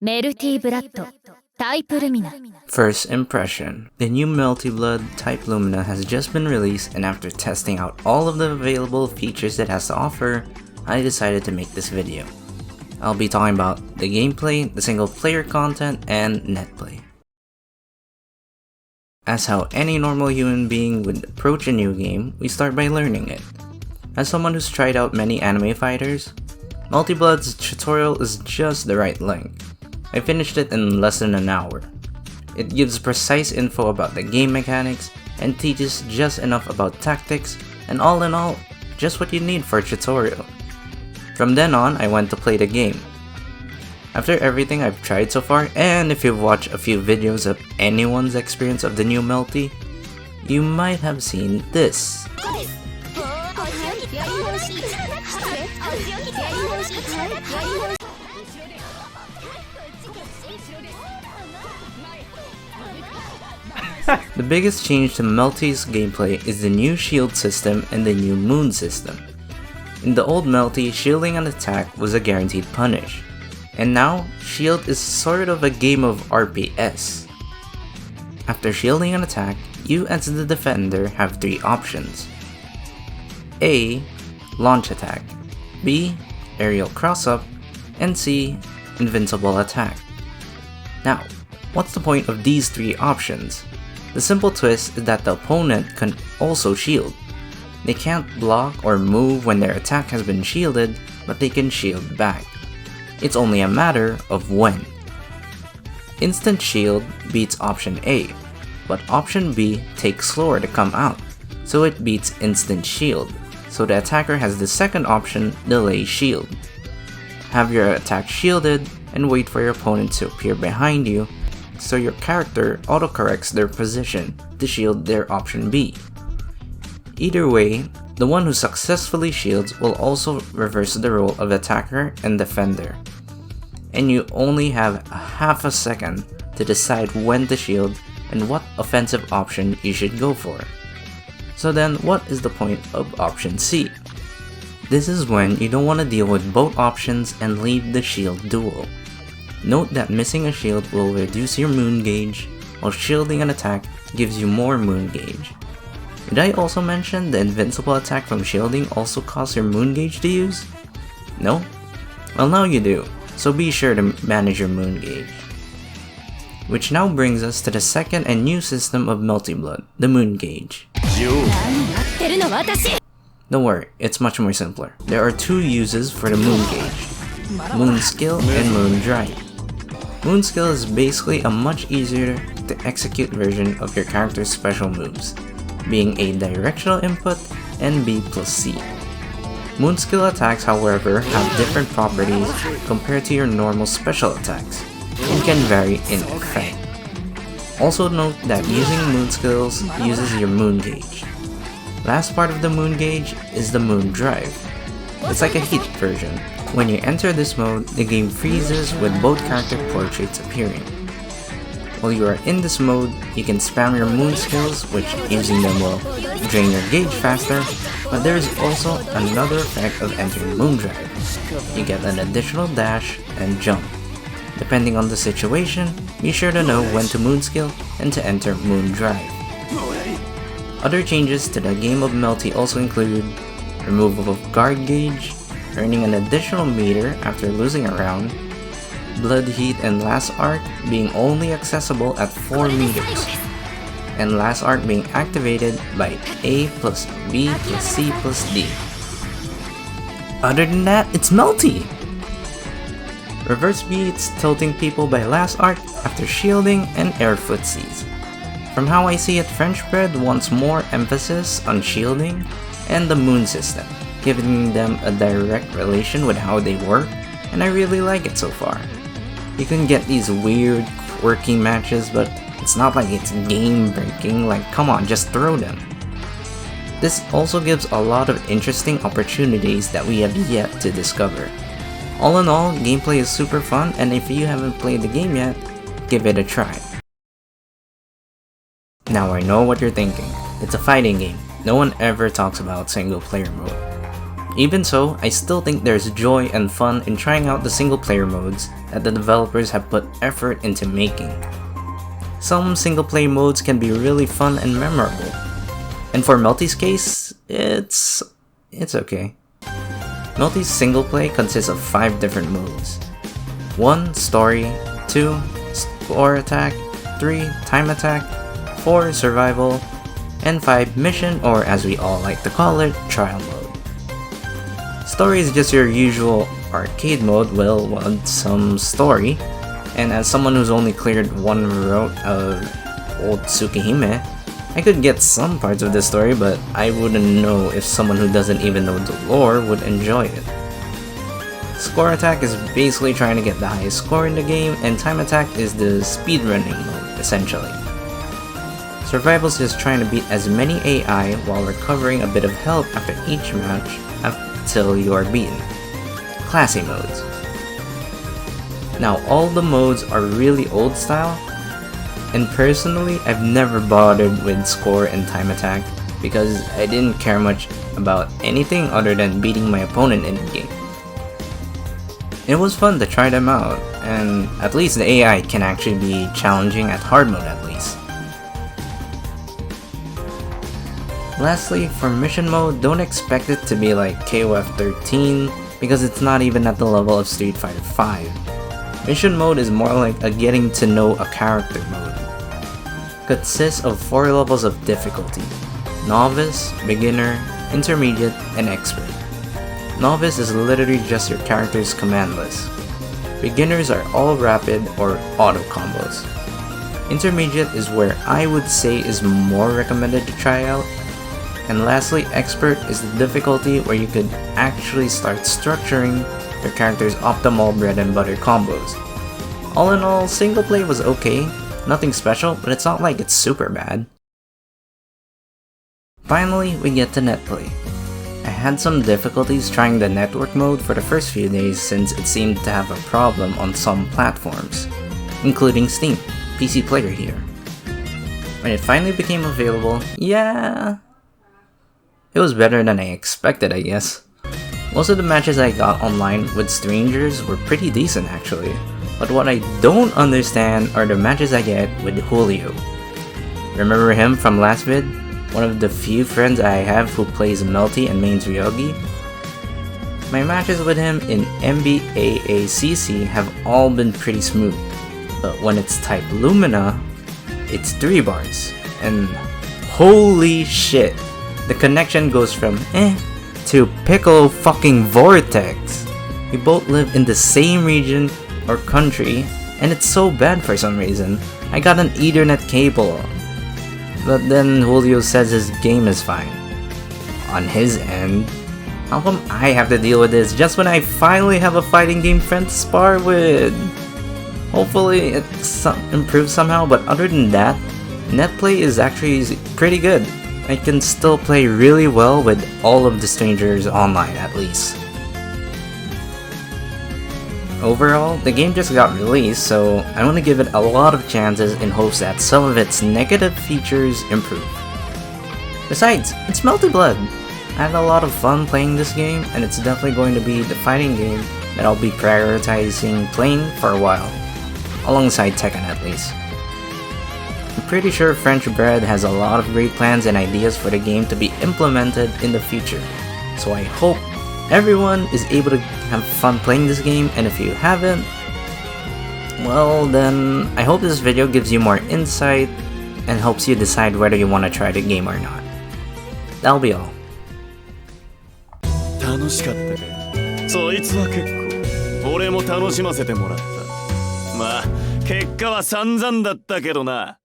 Melty Blood Type Lumina. First impression. The new Melty Blood Type Lumina has just been released, and after testing out all of the available features it has to offer, I decided to make this video. I'll be talking about the gameplay, the single player content, and Netplay. As how any normal human being would approach a new game, we start by learning it. As someone who's tried out many anime fighters, Melty Blood's tutorial is just the right length. I finished it in less than an hour. It gives precise info about the game mechanics and teaches just enough about tactics, and all in all, just what you need for a tutorial. From then on, I went to play the game. After everything I've tried so far, and if you've watched a few videos of anyone's experience of the new Melty, you might have seen this. The biggest change to Melty's gameplay is the new shield system and the new moon system. In the old Melty, shielding an attack was a guaranteed punish, and now shield is sort of a game of RPS. After shielding an attack, you as the defender have three options. A. Launch attack, B. Aerial cross-up, and C. Invincible attack. Now, what's the point of these three options? The simple twist is that the opponent can also shield. They can't block or move when their attack has been shielded, but they can shield back. It's only a matter of when. Instant shield beats option A, but option B takes slower to come out, so it beats instant shield, so the attacker has the second option, delay shield. Have your attack shielded and wait for your opponent to appear behind you, so your character autocorrects their position to shield their option B. Either way, the one who successfully shields will also reverse the role of attacker and defender. And you only have a half a second to decide when to shield and what offensive option you should go for. So then, what is the point of option C? This is when you don't want to deal with both options and leave the shield duel. Note that missing a shield will reduce your moon gauge, while shielding an attack gives you more moon gauge. Did I also mention the invincible attack from shielding also costs your moon gauge to use? No? Well, now you do, so be sure to manage your moon gauge. Which now brings us to the second and new system of Melty Blood, the moon gauge. Don't worry, it's much more simpler. There are two uses for the moon gauge: moon skill and moon drive. Moon skill is basically a much easier to execute version of your character's special moves, being a directional input and B plus C. Moon skill attacks, however, have different properties compared to your normal special attacks, and can vary in effect. Also note that using moon skills uses your moon gauge. Last part of the moon gauge is the moon drive. It's like a heat version. When you enter this mode, the game freezes with both character portraits appearing. While you are in this mode, you can spam your moon skills, which using them will drain your gauge faster, but there is also another effect of entering moon drive. You get an additional dash and jump. Depending on the situation, be sure to know when to moon skill and to enter moon drive. Other changes to the game of Melty also include removal of guard gauge, earning an additional meter after losing a round, blood heat and last arc being only accessible at 4 meters, and last arc being activated by A plus B plus C plus D. Other than that, it's Melty! Reverse beats tilting people by last arc after shielding and air footsies. From how I see it, French Bread wants more emphasis on shielding and the moon system, giving them a direct relation with how they work, and I really like it so far. You can get these weird, quirky matches, but it's not like it's game breaking, like come on, just throw them. This also gives a lot of interesting opportunities that we have yet to discover. All in all, gameplay is super fun, and if you haven't played the game yet, give it a try. Now I know what you're thinking, it's a fighting game. No one ever talks about single player mode. Even so, I still think there's joy and fun in trying out the single player modes that the developers have put effort into making. Some single player modes can be really fun and memorable. And for Melty's case, it's okay. Melty's single play consists of 5 different modes. 1. Story, 2. Score attack, 3. Time attack, 4. Survival, and 5. Mission, or as we all like to call it, trial mode. Story is just your usual arcade mode will want some story, and as someone who's only cleared one route of Old Tsukihime, I could get some parts of the story, but I wouldn't know if someone who doesn't even know the lore would enjoy it. Score attack is basically trying to get the highest score in the game, and time attack is the speedrunning mode, essentially. Survival is just trying to beat as many AI while recovering a bit of health after each match until you are beaten. Classy modes. Now all the modes are really old style, and personally I've never bothered with score and time attack because I didn't care much about anything other than beating my opponent in the game. It was fun to try them out, and at least the AI can actually be challenging at hard mode at least. Lastly, for mission mode, don't expect it to be like KOF 13 because it's not even at the level of Street Fighter 5. Mission mode is more like a getting to know a character mode. Consists of 4 levels of difficulty: Novice, Beginner, Intermediate, and Expert. Novice is literally just your character's command list. Beginners are all rapid or auto combos. Intermediate is where I would say is more recommended to try out. And lastly, Expert is the difficulty where you could actually start structuring your character's optimal bread and butter combos. All in all, single play was okay, nothing special, but it's not like it's super bad. Finally, we get to Netplay. I had some difficulties trying the network mode for the first few days since it seemed to have a problem on some platforms, including Steam, PC Player here. When it finally became available, yeah, it was better than I expected, I guess. Most of the matches I got online with strangers were pretty decent actually, but what I don't understand are the matches I get with Julio. Remember him from last vid? One of the few friends I have who plays Melty and mains Ryogi? My matches with him in MBAACC have all been pretty smooth, but when it's type Lumina, it's 3 bars, and holy shit! The connection goes from to Piccolo fucking Vortex. We both live in the same region or country, and it's so bad for some reason. I got an Ethernet cable, but then Julio says his game is fine. On his end, how come I have to deal with this just when I finally have a fighting game friend to spar with? Hopefully it improves somehow, but other than that, Netplay is actually pretty good. I can still play really well with all of the strangers online at least. Overall, the game just got released, so I want to give it a lot of chances in hopes that some of its negative features improve. Besides, it's Melty Blood. I had a lot of fun playing this game, and it's definitely going to be the fighting game that I'll be prioritizing playing for a while, alongside Tekken at least. I'm pretty sure French Bread has a lot of great plans and ideas for the game to be implemented in the future, so I hope everyone is able to have fun playing this game, and if you haven't, well then, I hope this video gives you more insight and helps you decide whether you want to try the game or not. That'll be all. 楽しかったか。そいつは結構俺も楽しませてもらった。まあ結果は散々だったけどな。